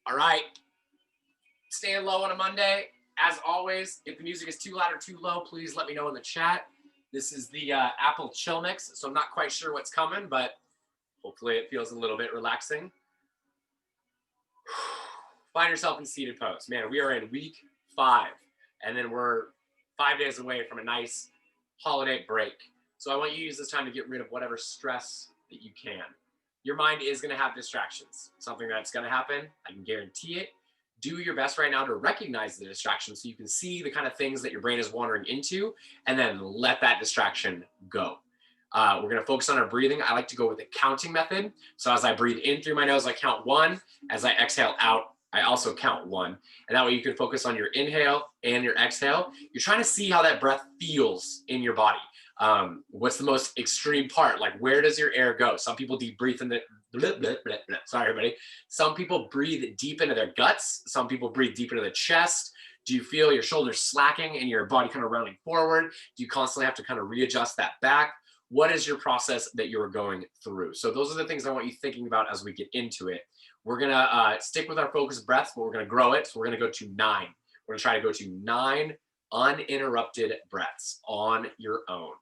All right, staying low on a Monday. As always, if the music is too loud or too low, please let me know in the chat. This is the Apple Chill Mix, so I'm not quite sure what's coming, but hopefully it feels a little bit relaxing. Find yourself in seated pose. Man, we are in week 5, and then we're 5 days away from a nice holiday break. So I want you to use this time to get rid of whatever stress that you can. Your mind is going to have distractions, something that's going to happen. I can guarantee it. Do your best right now to recognize the distractions so you can see the kind of things that your brain is wandering into, and then let that distraction go. We're going to focus on our breathing. I like to go with the counting method. So as I breathe in through my nose, I count 1. As I exhale out, I also count 1. And that way you can focus on your inhale and your exhale. You're trying to see how that breath feels in your body. What's the most extreme part? Like, where does your air go? Some people deep breathe in the, sorry, everybody. Some people breathe deep into their guts. Some people breathe deep into the chest. Do you feel your shoulders slacking and your body kind of rounding forward? Do you constantly have to kind of readjust that back? What is your process that you're going through? So those are the things I want you thinking about as we get into it. We're gonna stick with our focused breaths, but we're gonna grow it. So we're gonna go to 9. We're gonna try to go to 9 uninterrupted breaths on your own.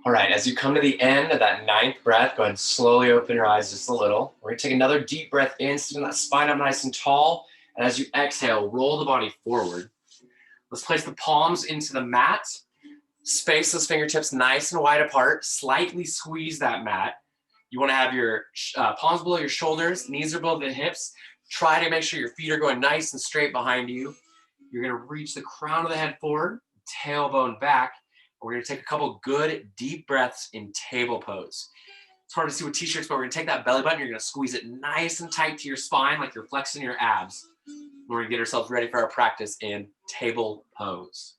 All right, as you come to the end of that 9th breath, go ahead and slowly open your eyes just a little. We're gonna take another deep breath in, sitting that spine up nice and tall. And as you exhale, roll the body forward. Let's place the palms into the mat. Space those fingertips nice and wide apart. Slightly squeeze that mat. You wanna have your palms below your shoulders, knees are below the hips. Try to make sure your feet are going nice and straight behind you. You're gonna reach the crown of the head forward, tailbone back. We're gonna take a couple good deep breaths in table pose. It's hard to see with t-shirts, but we're gonna take that belly button, you're gonna squeeze it nice and tight to your spine like you're flexing your abs. We're gonna get ourselves ready for our practice in table pose.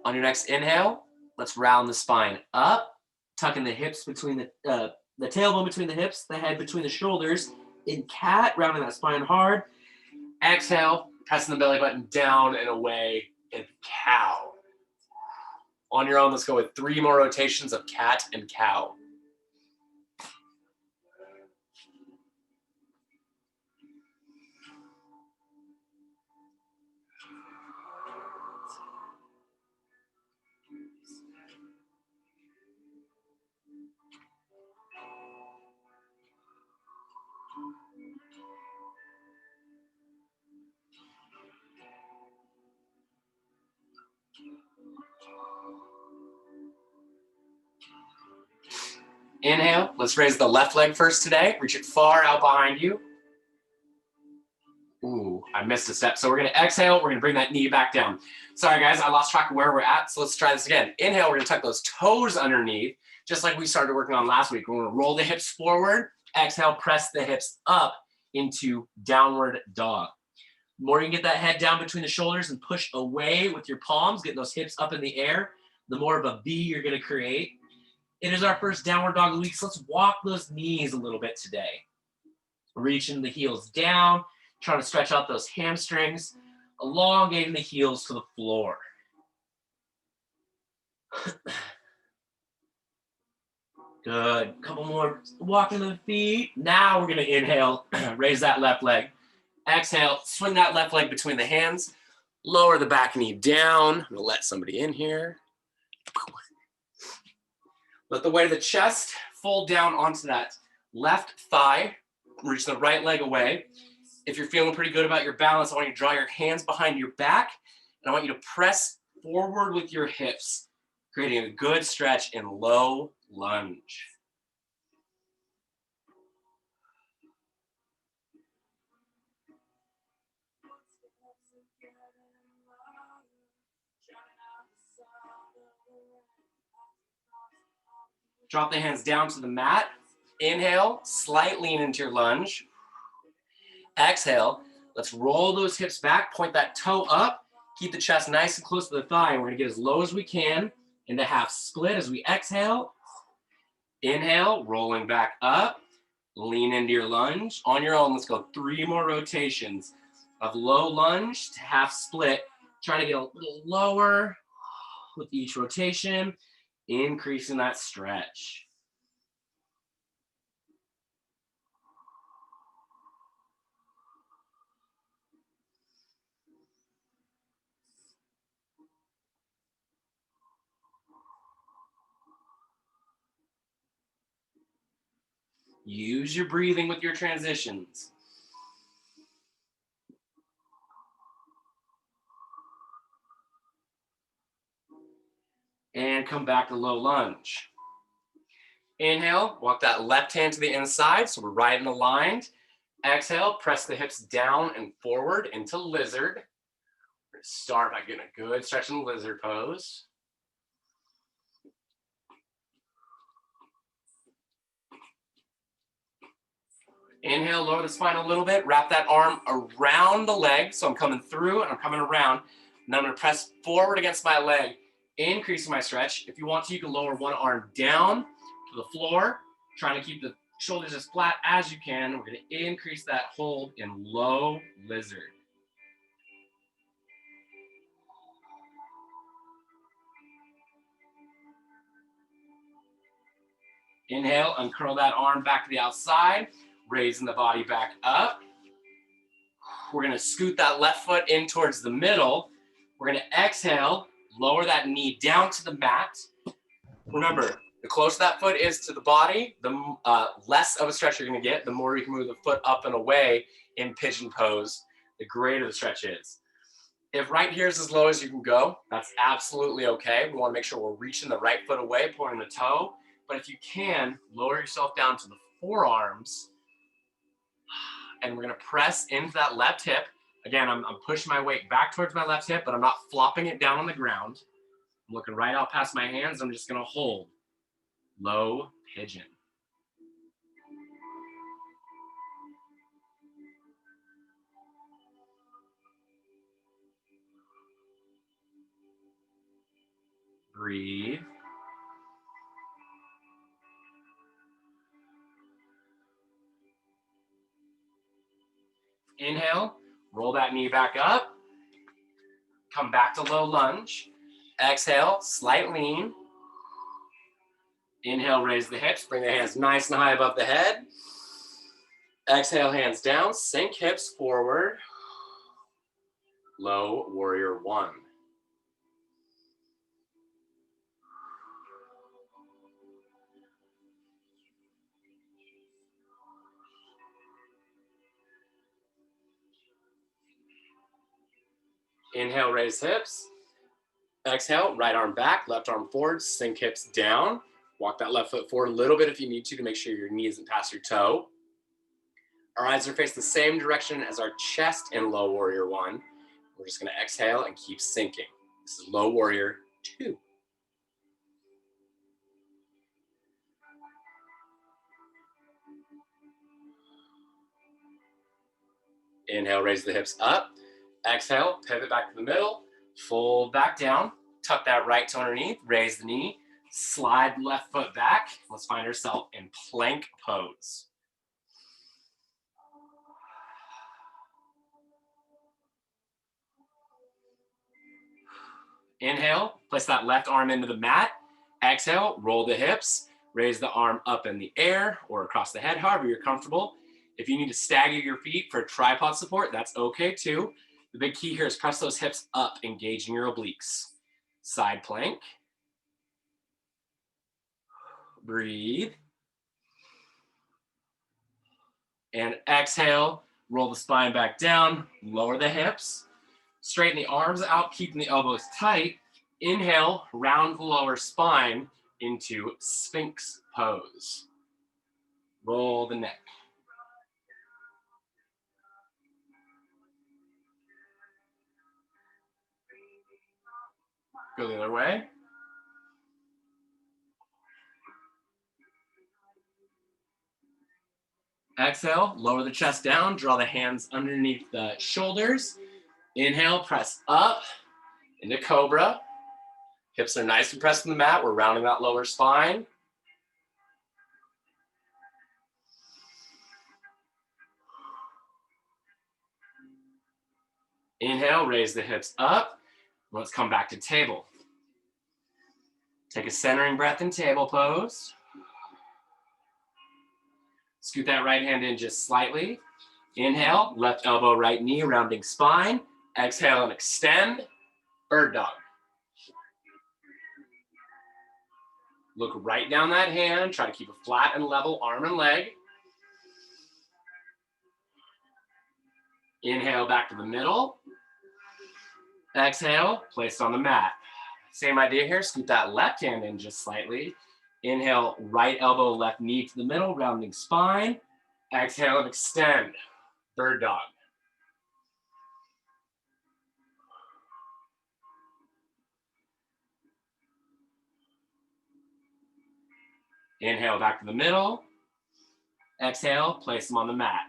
On your next inhale, let's round the spine up, tucking the hips between the tailbone between the hips, the head between the shoulders. In cat, rounding that spine hard. Exhale, pressing the belly button down and away in cow. On your own, let's go with 3 more rotations of cat and cow. Inhale, let's raise the left leg first today. Reach it far out behind you. Ooh, I missed a step. So we're gonna exhale, we're gonna bring that knee back down. Sorry guys, I lost track of where we're at. So let's try this again. Inhale, we're gonna tuck those toes underneath, just like we started working on last week. We're gonna roll the hips forward. Exhale, press the hips up into downward dog. The more you can get that head down between the shoulders and push away with your palms, get those hips up in the air, the more of a V you're gonna create. It is our first downward dog of the week, so let's walk those knees a little bit today. Reaching the heels down, trying to stretch out those hamstrings, elongating the heels to the floor. Good. Couple more walking the feet. Now we're going to inhale, raise that left leg. Exhale, swing that left leg between the hands. Lower the back knee down. I'm going to let somebody in here. Let the weight of the chest fold down onto that left thigh. Reach the right leg away. If you're feeling pretty good about your balance, I want you to draw your hands behind your back, and I want you to press forward with your hips, creating a good stretch in low lunge. Drop the hands down to the mat. Inhale, slight lean into your lunge. Exhale, let's roll those hips back, point that toe up, keep the chest nice and close to the thigh, and we're gonna get as low as we can into half split as we exhale. Inhale, rolling back up, lean into your lunge. On your own, let's go 3 more rotations of low lunge to half split, trying to get a little lower with each rotation, increasing that stretch. Use your breathing with your transitions. And come back to low lunge. Inhale, walk that left hand to the inside, so we're right and aligned. Exhale, press the hips down and forward into lizard. We're gonna start by getting a good stretch in the lizard pose. Inhale, lower the spine a little bit, wrap that arm around the leg. So I'm coming through and I'm coming around. And I'm gonna press forward against my leg, increasing my stretch. If you want to, you can lower one arm down to the floor, trying to keep the shoulders as flat as you can. We're gonna increase that hold in low lizard. Inhale, uncurl that arm back to the outside, raising the body back up. We're gonna scoot that left foot in towards the middle. We're gonna exhale, lower that knee down to the mat. Remember, the closer that foot is to the body, the less of a stretch you're gonna get, the more you can move the foot up and away in pigeon pose, the greater the stretch is. If right here is as low as you can go, that's absolutely okay. We wanna make sure we're reaching the right foot away, pointing the toe. But if you can, lower yourself down to the forearms, and we're gonna press into that left hip. Again, I'm pushing my weight back towards my left hip, but I'm not flopping it down on the ground. I'm looking right out past my hands. I'm just gonna hold. Low pigeon. Breathe. Inhale, roll that knee back up. Come back to low lunge. Exhale, slight lean. Inhale, raise the hips, bring the hands nice and high above the head. Exhale, hands down, sink hips forward. Low warrior one. Inhale, raise hips. Exhale, right arm back, left arm forward, sink hips down. Walk that left foot forward a little bit if you need to make sure your knee isn't past your toe. Our eyes are faced the same direction as our chest in low warrior 1. We're just going to exhale and keep sinking. This is low warrior 2. Inhale, raise the hips up. Exhale, pivot back to the middle. Fold back down. Tuck that right toe underneath. Raise the knee. Slide left foot back. Let's find ourselves in plank pose. Inhale, place that left arm into the mat. Exhale, roll the hips. Raise the arm up in the air or across the head, however you're comfortable. If you need to stagger your feet for tripod support, that's okay too. The big key here is press those hips up, engaging your obliques. Side plank. Breathe. And exhale, roll the spine back down, lower the hips. Straighten the arms out, keeping the elbows tight. Inhale, round the lower spine into Sphinx pose. Roll the neck. Go the other way. Exhale, lower the chest down, draw the hands underneath the shoulders. Inhale, press up into Cobra. Hips are nice and pressed in the mat. We're rounding that lower spine. Inhale, raise the hips up. Let's come back to table. Take a centering breath in table pose. Scoot that right hand in just slightly. Inhale, left elbow, right knee, rounding spine. Exhale and extend, bird dog. Look right down that hand. Try to keep a flat and level arm and leg. Inhale back to the middle. Exhale, place it on the mat. Same idea here, scoot that left hand in just slightly. Inhale, right elbow, left knee to the middle, rounding spine. Exhale and extend, bird dog. Inhale back to the middle. Exhale, place them on the mat.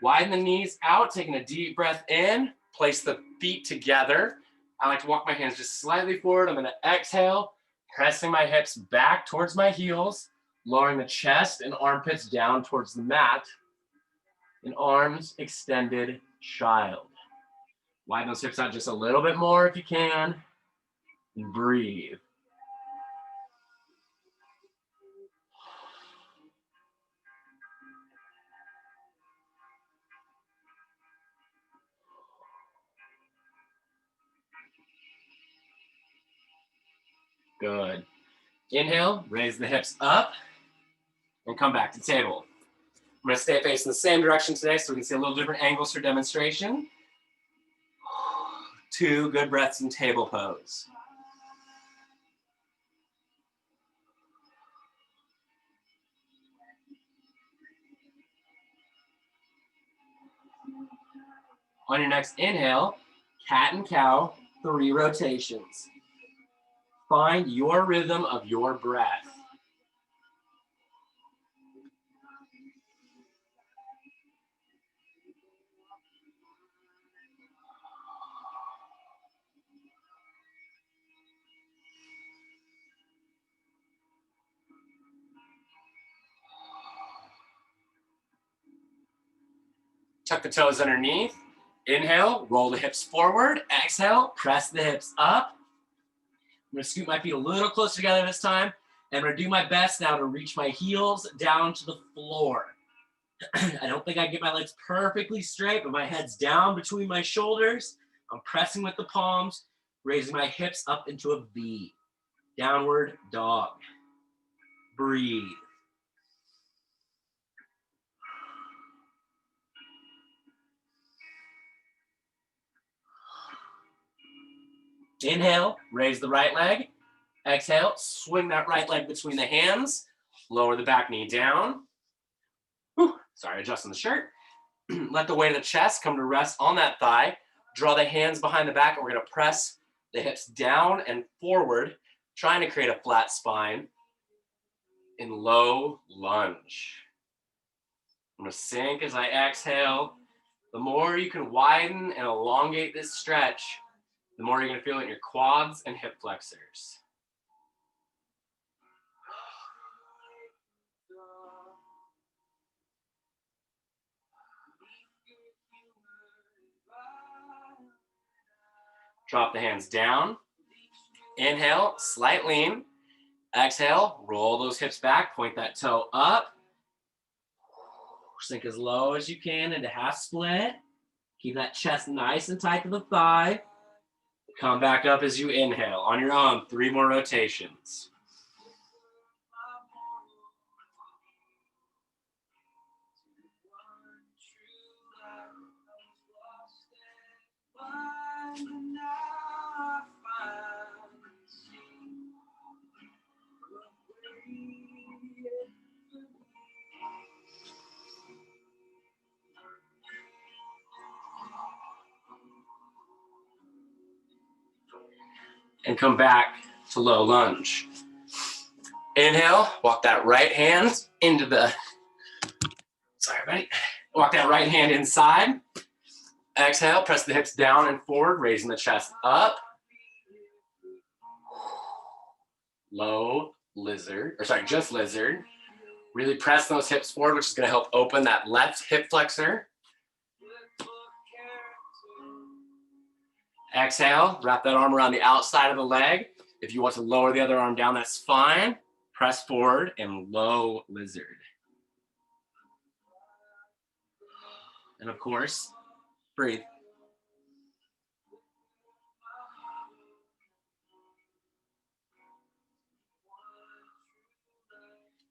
Widen the knees out, taking a deep breath in. Place the feet together. I like to walk my hands just slightly forward. I'm going to exhale, pressing my hips back towards my heels, lowering the chest and armpits down towards the mat, and arms extended, child. Widen those hips out just a little bit more if you can, and breathe. Good. Inhale, raise the hips up, and come back to table. I'm gonna stay facing the same direction today so we can see a little different angles for demonstration. 2 good breaths in table pose. On your next inhale, cat and cow, 3 rotations. Find your rhythm of your breath. Tuck the toes underneath. Inhale, roll the hips forward. Exhale, press the hips up. I'm gonna scoot my feet a little closer together this time. And I'm gonna do my best now to reach my heels down to the floor. I don't think I get my legs perfectly straight, but my head's down between my shoulders. I'm pressing with the palms, raising my hips up into a V. Downward dog. Breathe. Inhale, raise the right leg. Exhale, swing that right leg between the hands. Lower the back knee down. Whew, sorry, adjusting the shirt. Let the weight of the chest come to rest on that thigh. Draw the hands behind the back, and we're gonna press the hips down and forward, trying to create a flat spine in low lunge. I'm gonna sink as I exhale. The more you can widen and elongate this stretch, the more you're gonna feel it in your quads and hip flexors. Drop the hands down. Inhale, slight lean. Exhale, roll those hips back, point that toe up. Sink as low as you can into half split. Keep that chest nice and tight to the thigh. Come back up as you inhale. On your own, 3 more rotations. And come back to low lunge. Inhale, walk that right hand into the, sorry buddy, walk that right hand inside. Exhale, press the hips down and forward, raising the chest up. Low lizard, or sorry, just lizard. Really press those hips forward, which is gonna help open that left hip flexor. Exhale, wrap that arm around the outside of the leg. If you want to lower the other arm down, that's fine. Press forward and low lizard. And of course, breathe.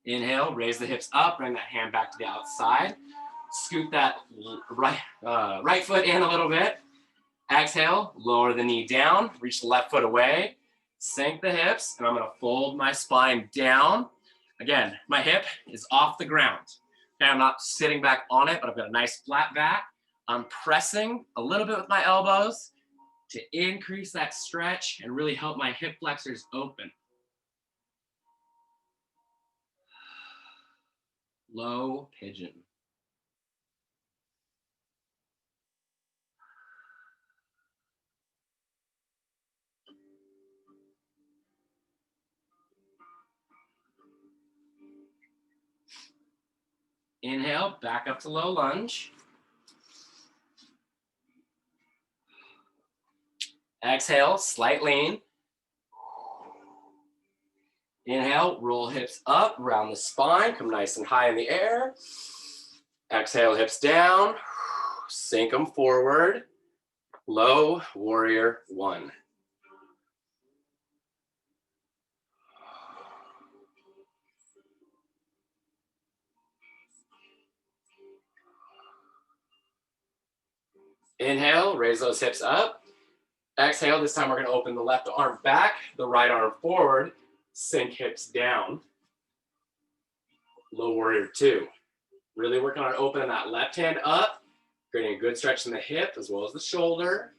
Inhale, raise the hips up, bring that hand back to the outside. Scoot that right foot in a little bit. Exhale, lower the knee down, reach the left foot away, sink the hips, and I'm gonna fold my spine down. Again, my hip is off the ground. Okay, I'm not sitting back on it, but I've got a nice flat back. I'm pressing a little bit with my elbows to increase that stretch and really help my hip flexors open. Low pigeon. Inhale, back up to low lunge. Exhale, slight lean. Inhale, roll hips up, round the spine, come nice and high in the air. Exhale, hips down, sink them forward. Low warrior 1. Inhale, raise those hips up. Exhale, this time we're gonna open the left arm back, the right arm forward, sink hips down. Low warrior 2. Really working on opening that left hand up, creating a good stretch in the hip as well as the shoulder.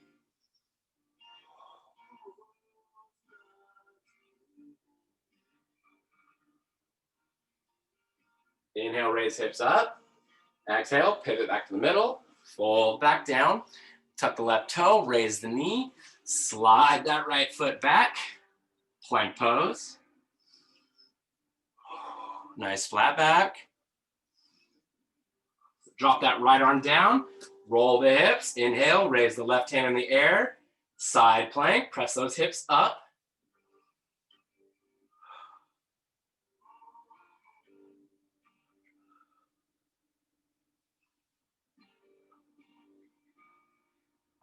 Inhale, raise hips up. Exhale, pivot back to the middle, fold back down, tuck the left toe, raise the knee, slide that right foot back, plank pose. Nice flat back. Drop that right arm down, roll the hips, inhale, raise the left hand in the air, side plank, press those hips up.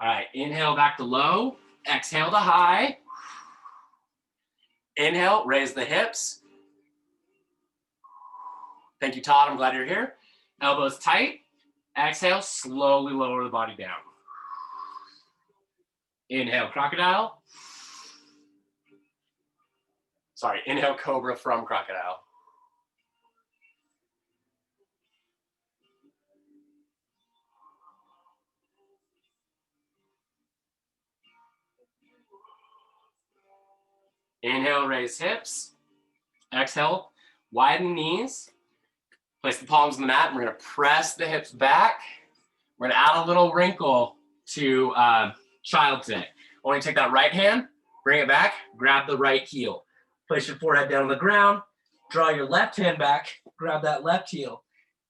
All right, inhale back to low, exhale to high. Inhale, raise the hips. Thank you, Todd, I'm glad you're here. Elbows tight. Exhale, slowly lower the body down. Inhale, crocodile. Sorry, inhale, cobra from crocodile. Inhale, raise hips. Exhale, widen knees. Place the palms on the mat. And we're gonna press the hips back. We're gonna add a little wrinkle to child today. I want you to take that right hand, bring it back, grab the right heel. Place your forehead down on the ground, draw your left hand back, grab that left heel,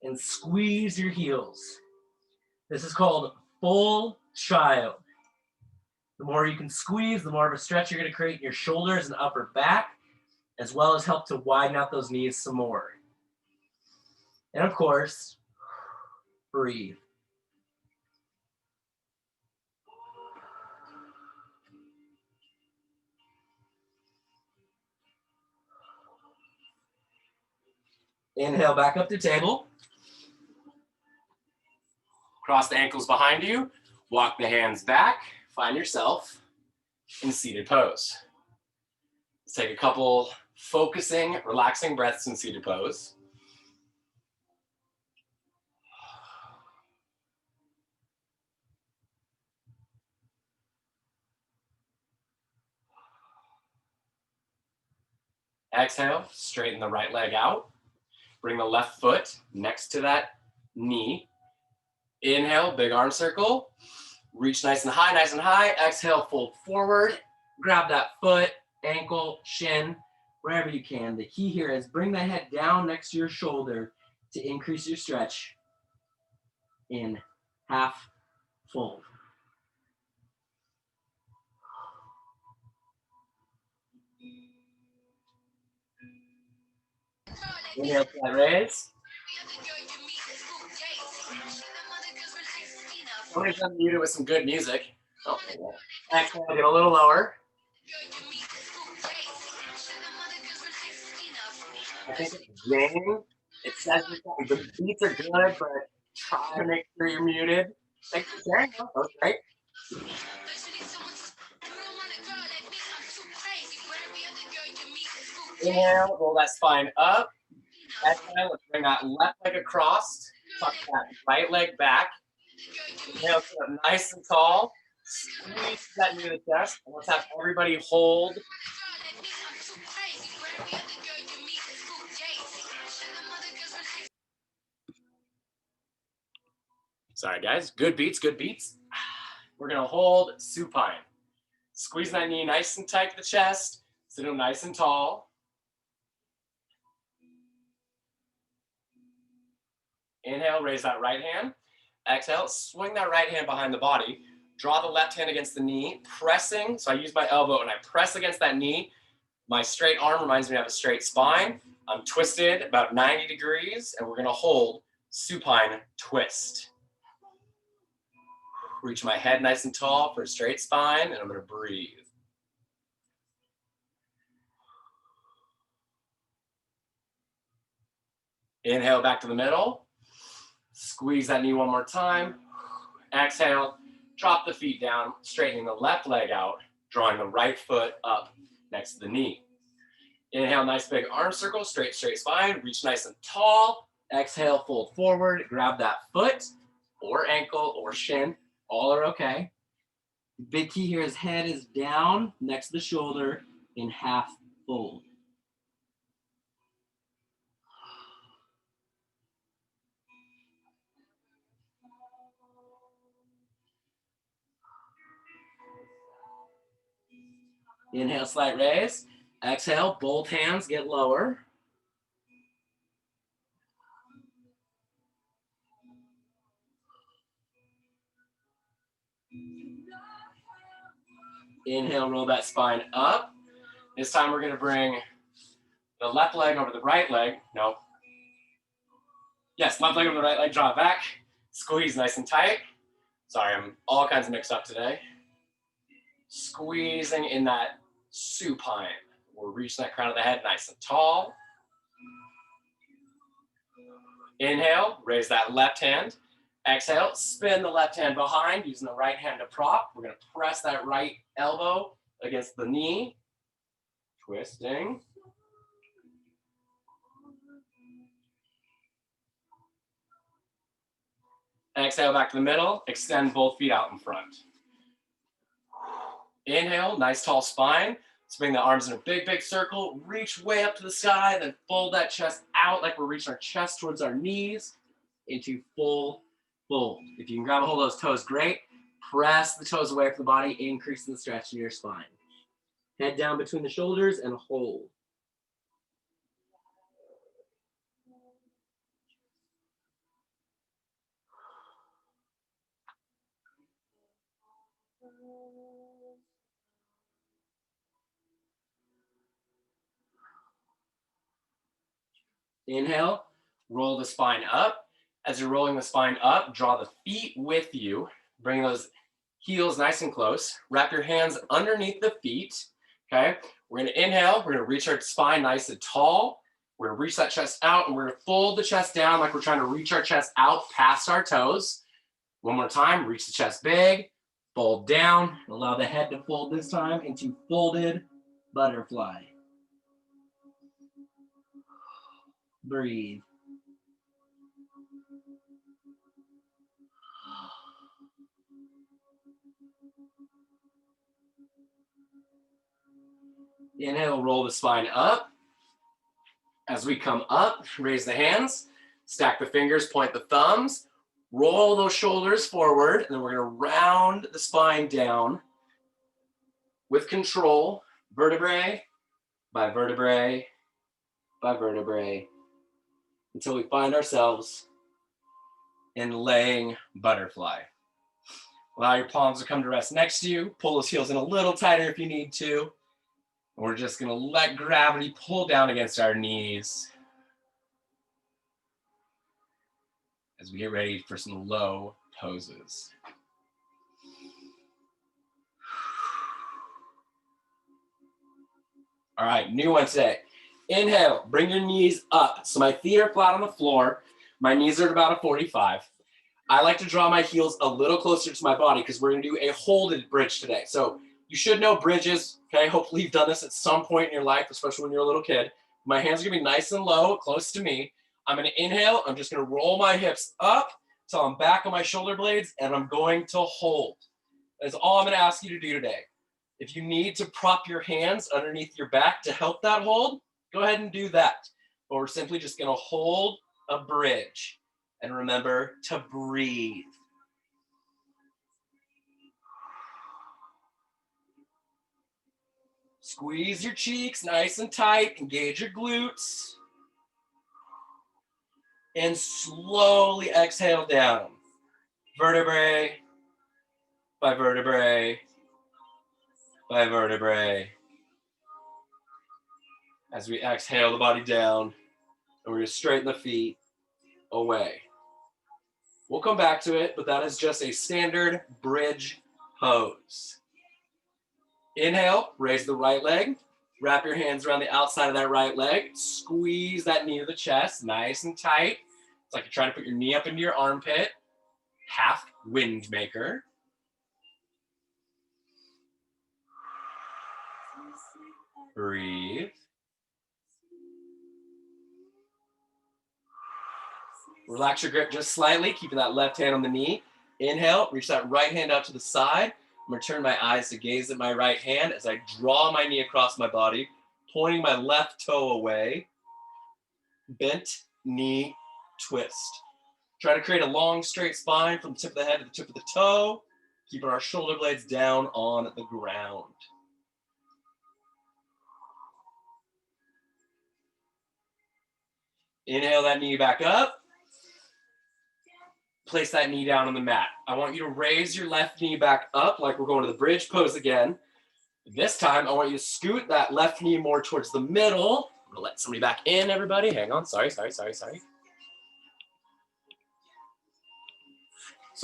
and squeeze your heels. This is called full child. The more you can squeeze, the more of a stretch you're gonna create in your shoulders and upper back, as well as help to widen out those knees some more. And of course, breathe. Inhale back up to table. Cross the ankles behind you. Walk the hands back. Find yourself in seated pose. Let's take a couple focusing, relaxing breaths in seated pose. Exhale, straighten the right leg out. Bring the left foot next to that knee. Inhale, big arm circle. Reach nice and high, nice and high. Exhale, fold forward. Grab that foot, ankle, shin, wherever you can. The key here is bring the head down next to your shoulder to increase your stretch in half fold. Inhale, flat raise. Somebody's unmuted with some good music. Oh, exhale, get a little lower. I think it's Jane. It says the beats are good, but try to make sure you're muted. Thanks for sharing. That was great. Inhale, roll that spine up. Exhale, let's bring that left leg across. Tuck that right leg back. Inhale, sit up nice and tall. Squeeze that knee to the chest. And let's have everybody hold. Sorry, guys. Good beats, good beats. We're going to hold supine. Squeeze that knee nice and tight to the chest. Sit up nice and tall. Inhale, raise that right hand. Exhale, swing that right hand behind the body. Draw the left hand against the knee, pressing. So I use my elbow and I press against that knee. My straight arm reminds me of a straight spine. I'm twisted about 90 degrees, and we're going to hold supine twist. Reach my head nice and tall for a straight spine, and I'm going to breathe. Inhale back to the middle. Squeeze that knee one more time. Exhale, drop the feet down, straightening the left leg out, drawing the right foot up next to the knee. Inhale, nice big arm circle, straight spine, reach nice and tall. Exhale, fold forward, grab that foot or ankle or shin, all are okay. Big key here is head is down next to the shoulder in half fold. Inhale, slight raise. Exhale, both hands get lower. Inhale, roll that spine up. This time we're going to bring the left leg over the right leg. No. Yes, left leg over the right leg, draw it back. Squeeze nice and tight. Sorry, I'm all kinds of mixed up today. Squeezing in that supine. We're reaching that crown of the head nice and tall. Inhale, raise that left hand. Exhale, spin the left hand behind, using the right hand to prop. We're going to press that right elbow against the knee. Twisting. Exhale back to the middle. Extend both feet out in front. Inhale, nice tall spine. Let's bring the arms in a big, big circle. Reach way up to the sky, then fold that chest out like we're reaching our chest towards our knees into full fold. If you can grab a hold of those toes, great. Press the toes away from the body, increasing the stretch in your spine. Head down between the shoulders and hold. Inhale, roll the spine up. As you're rolling the spine up, draw the feet with you. Bring those heels nice and close. Wrap your hands underneath the feet, okay? We're gonna inhale, we're gonna reach our spine nice and tall. We're gonna reach that chest out and we're gonna fold the chest down like we're trying to reach our chest out past our toes. One more time, reach the chest big, fold down, allow the head to fold this time into folded butterfly. Breathe. Inhale, roll the spine up. As we come up, raise the hands, stack the fingers, point the thumbs, roll those shoulders forward, and then we're gonna round the spine down with control, vertebrae by vertebrae by vertebrae, until we find ourselves in laying butterfly. Allow your palms to come to rest next to you. Pull those heels in a little tighter if you need to. We're just gonna let gravity pull down against our knees as we get ready for some low poses. All right, new one today. Inhale, bring your knees up. So my feet are flat on the floor. My knees are at about a 45. I like to draw my heels a little closer to my body because we're gonna do a holded bridge today. So you should know bridges, okay? Hopefully you've done this at some point in your life, especially when you're a little kid. My hands are gonna be nice and low, close to me. I'm gonna inhale, I'm just gonna roll my hips up till I'm back on my shoulder blades, and I'm going to hold. That's all I'm gonna ask you to do today. If you need to prop your hands underneath your back to help that hold, go ahead and do that. But we're simply just gonna hold a bridge. And remember to breathe. Squeeze your cheeks nice and tight, engage your glutes. And slowly exhale down. Vertebrae by vertebrae by vertebrae. As we exhale the body down, and we're gonna straighten the feet away. We'll come back to it, but that is just a standard bridge pose. Inhale, raise the right leg. Wrap your hands around the outside of that right leg. Squeeze that knee to the chest, nice and tight. It's like you're trying to put your knee up into your armpit. Half wind maker. Breathe. Relax your grip just slightly, keeping that left hand on the knee. Inhale, reach that right hand out to the side. I'm gonna turn my eyes to gaze at my right hand as I draw my knee across my body, pointing my left toe away. Bent knee twist. Try to create a long straight spine from the tip of the head to the tip of the toe, keeping our shoulder blades down on the ground. Inhale that knee back up. Place that knee down on the mat. I want you to raise your left knee back up like we're going to the bridge pose again. This time, I want you to scoot that left knee more towards the middle. I'm gonna let somebody back in, everybody. Hang on, sorry. So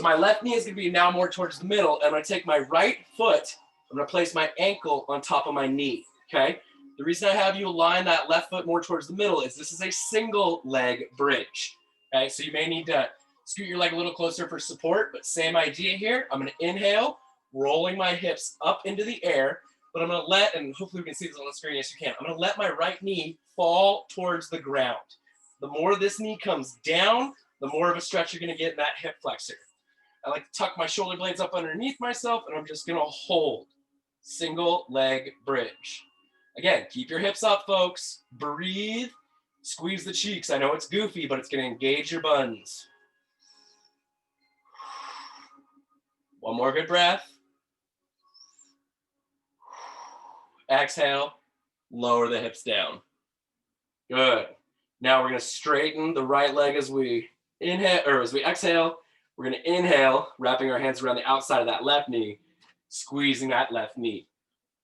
my left knee is gonna be now more towards the middle, and I'm gonna take my right foot, I'm gonna place my ankle on top of my knee, okay? The reason I have you align that left foot more towards the middle is this is a single leg bridge, okay? So you may need to scoot your leg a little closer for support, but same idea here. I'm gonna inhale, rolling my hips up into the air, but I'm gonna let, and hopefully we can see this on the screen, yes you can, I'm gonna let my right knee fall towards the ground. The more this knee comes down, the more of a stretch you're gonna get in that hip flexor. I like to tuck my shoulder blades up underneath myself, and I'm just gonna hold. Single leg bridge. Again, keep your hips up, folks. Breathe. Squeeze the cheeks. I know it's goofy, but it's going to engage your buns. One more good breath. Exhale. Lower the hips down. Good. Now we're going to straighten the right leg as we inhale, or as we exhale. We're going to inhale, wrapping our hands around the outside of that left knee, squeezing that left knee,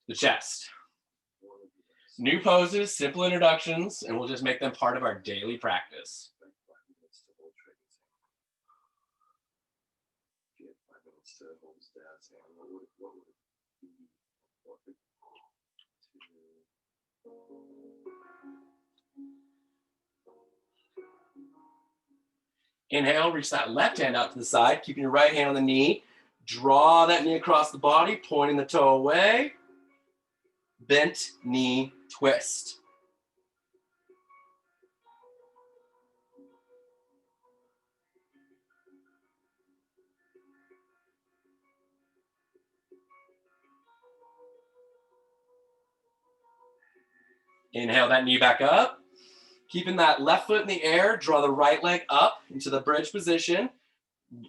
the chest. New poses, simple introductions, and we'll just make them part of our daily practice. Inhale, reach that left hand out to the side, keeping your right hand on the knee. Draw that knee across the body, pointing the toe away. Bent knee twist. Inhale that knee back up. Keeping that left foot in the air, draw the right leg up into the bridge position.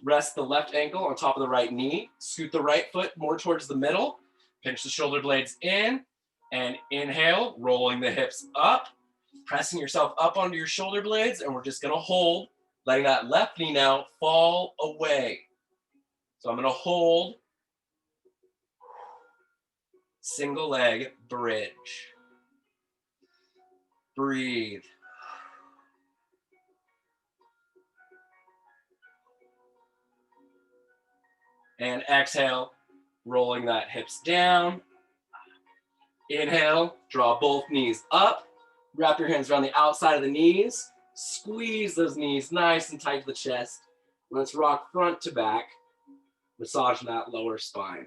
Rest the left ankle on top of the right knee. Scoot the right foot more towards the middle. Pinch the shoulder blades in. And inhale, rolling the hips up. Pressing yourself up onto your shoulder blades. And we're just going to hold, letting that left knee now fall away. So I'm going to hold. Single leg bridge. Breathe. And exhale, rolling that hips down. Inhale, draw both knees up. Wrap your hands around the outside of the knees. Squeeze those knees nice and tight to the chest. Let's rock front to back, massaging that lower spine.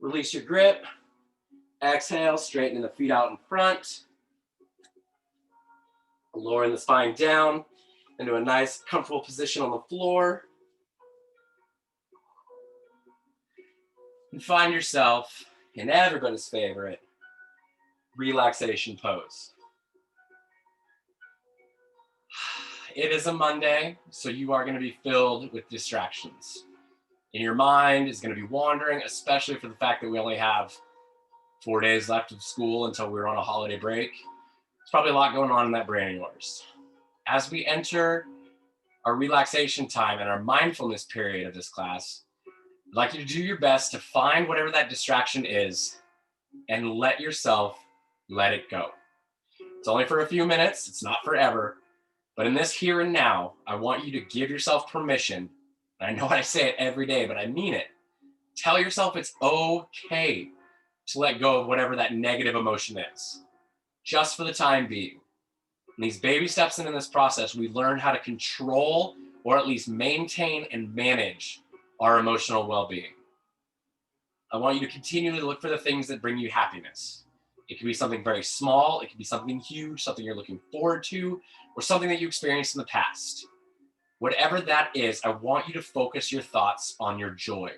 Release your grip. Exhale, straightening the feet out in front. Lowering the spine down into a nice, comfortable position on the floor. And find yourself in everybody's favorite relaxation pose. It is a Monday, so you are going to be filled with distractions. And your mind is going to be wandering, especially for the fact that we only have 4 days left of school until we're on a holiday break. There's probably a lot going on in that brain of yours. As we enter our relaxation time and our mindfulness period of this class, I'd like you to do your best to find whatever that distraction is and let yourself let it go. It's only for a few minutes, it's not forever, but in this here and now, I want you to give yourself permission. And I know I say it every day, but I mean it. Tell yourself it's okay to let go of whatever that negative emotion is, just for the time being. And these baby steps into this process, we learn how to control or at least maintain and manage our emotional well-being. I want you to continually look for the things that bring you happiness. It could be something very small, it could be something huge, something you're looking forward to, or something that you experienced in the past. Whatever that is, I want you to focus your thoughts on your joy.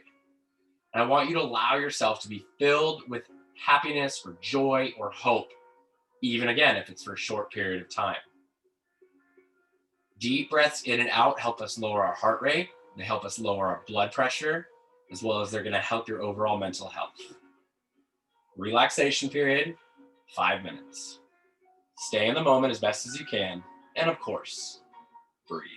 And I want you to allow yourself to be filled with happiness or joy or hope, even again, if it's for a short period of time. Deep breaths in and out help us lower our heart rate. They help us lower our blood pressure, as well as they're going to help your overall mental health. Relaxation period, 5 minutes. Stay in the moment as best as you can. And of course, breathe.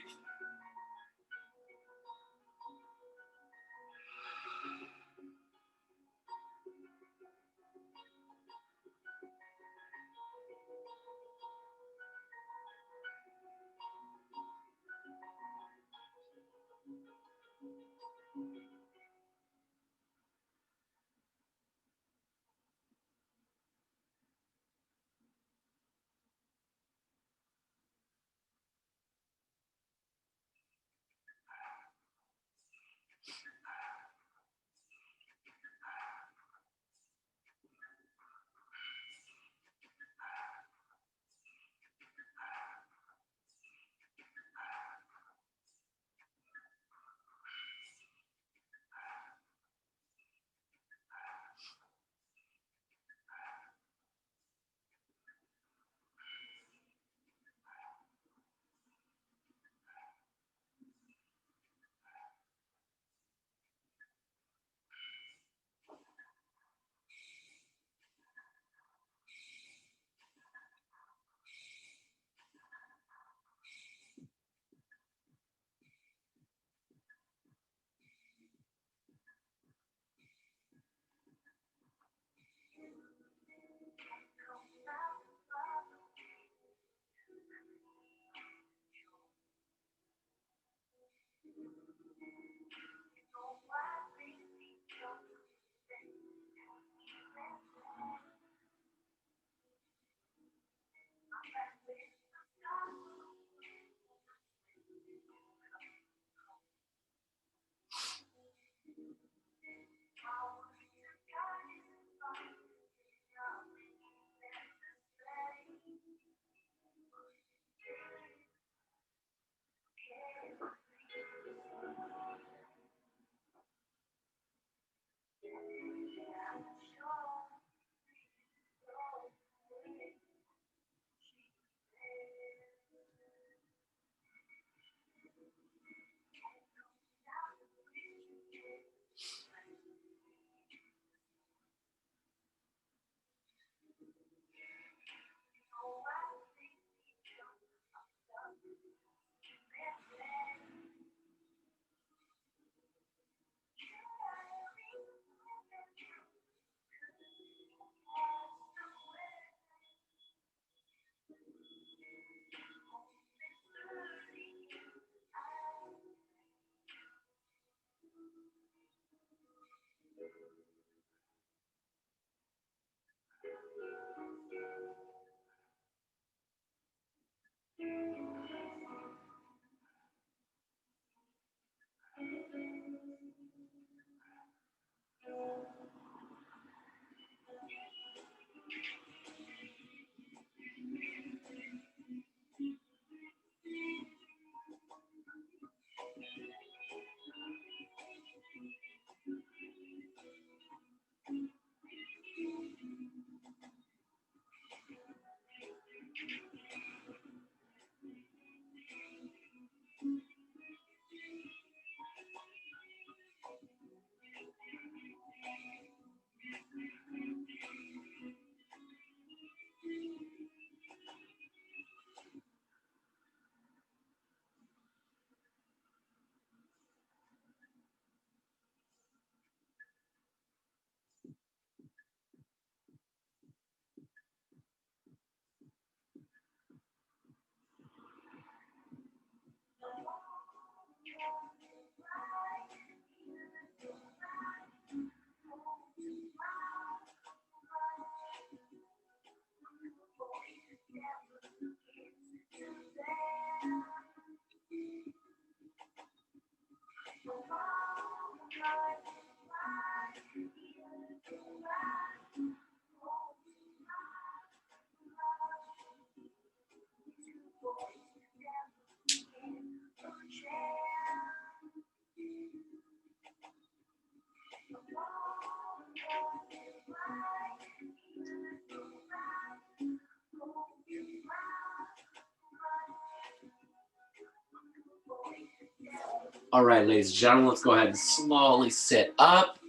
All right, ladies and gentlemen, let's go ahead and slowly sit up.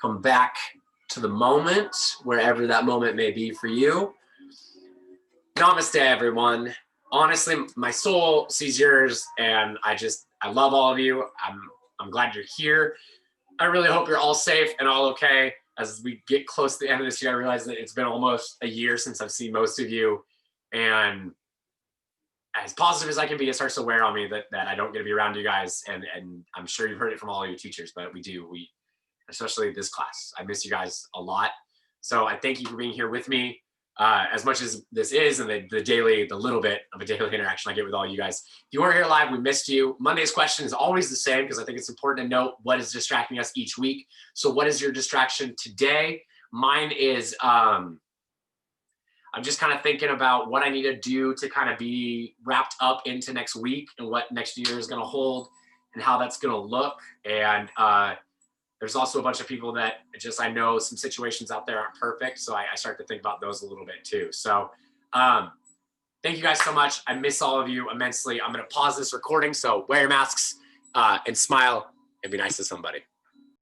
Come back to the moment, wherever that moment may be for you. Namaste, everyone. Honestly, my soul sees yours, and I love all of you. I'm glad you're here. I really hope you're all safe and all okay. As we get close to the end of this year, I realize that it's been almost a year since I've seen most of you, and as positive as I can be, it starts to wear on me that I don't get to be around you guys. And I'm sure you've heard it from all your teachers, but we, especially this class, I miss you guys a lot. So I thank you for being here with me. As much as this is, and the little bit of a daily interaction I get with all you guys. If you weren't here live, we missed you. Monday's question is always the same because I think it's important to note what is distracting us each week. So what is your distraction today? Mine is, I'm just kind of thinking about what I need to do to kind of be wrapped up into next week and what next year is going to hold and how that's going to look. And there's also a bunch of people that I know some situations out there aren't perfect. So I start to think about those a little bit too. So thank you guys so much. I miss all of you immensely. I'm going to pause this recording. So wear your masks and smile and be nice to somebody.